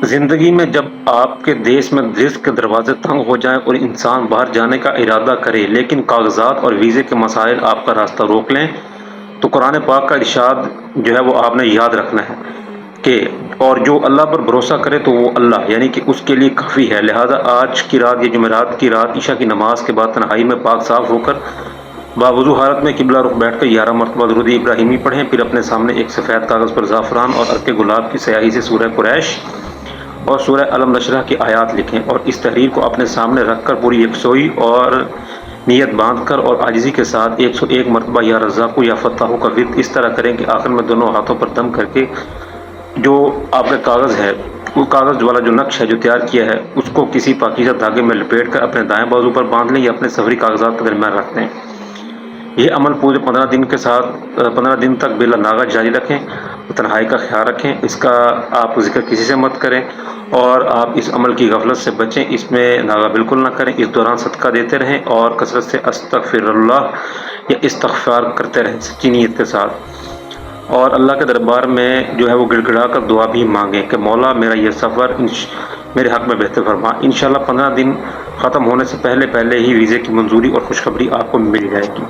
زندگی میں جب آپ کے دیش میں رزق کے دروازے تنگ ہو جائیں اور انسان باہر جانے کا ارادہ کرے لیکن کاغذات اور ویزے کے مسائل آپ کا راستہ روک لیں، تو قرآن پاک کا ارشاد جو ہے وہ آپ نے یاد رکھنا ہے کہ اور جو اللہ پر بھروسہ کرے تو وہ اللہ یعنی کہ اس کے لیے کافی ہے۔ لہٰذا آج کی رات یہ جمعرات کی رات عشاء کی نماز کے بعد تنہائی میں پاک صاف ہو کر باوضو حالت میں قبلہ رخ بیٹھ کر 11 مرتبہ درود ابراہیمی پڑھیں، پھر اپنے سامنے ایک سفید کاغذ پر زعفران اور عرق گلاب کی سیاہی سے سورہ قریش اور سورہ علم نشرح کی آیات لکھیں اور اس تحریر کو اپنے سامنے رکھ کر پوری یکسوئی اور نیت باندھ کر اور عاجزی کے ساتھ 101 مرتبہ یا رزاقو یا فتاحو کا ورد اس طرح کریں کہ آخر میں دونوں ہاتھوں پر دم کر کے جو آپ کا کاغذ ہے، وہ کاغذ والا جو نقش ہے جو تیار کیا ہے اس کو کسی پاکیزہ دھاگے میں لپیٹ کر اپنے دائیں بازو پر باندھ لیں یا اپنے سفری کاغذات کے درمیان رکھ دیں۔ یہ عمل پورے 15 دن تک بلا ناغہ جاری رکھیں، تنہائی کا خیال رکھیں، اس کا آپ ذکر کسی سے مت کریں اور آپ اس عمل کی غفلت سے بچیں، اس میں ناغہ بالکل نہ کریں۔ اس دوران صدقہ دیتے رہیں اور کثرت سے استغفر اللہ یا استغفار کرتے رہیں سچی نیت کے ساتھ، اور اللہ کے دربار میں جو ہے وہ گڑ گڑا کر دعا بھی مانگیں کہ مولا میرا یہ سفر میرے حق میں بہتر فرما۔ انشاءاللہ 15 دن ختم ہونے سے پہلے ہی ویزے کی منظوری اور خوشخبری آپ کو مل جائے گی۔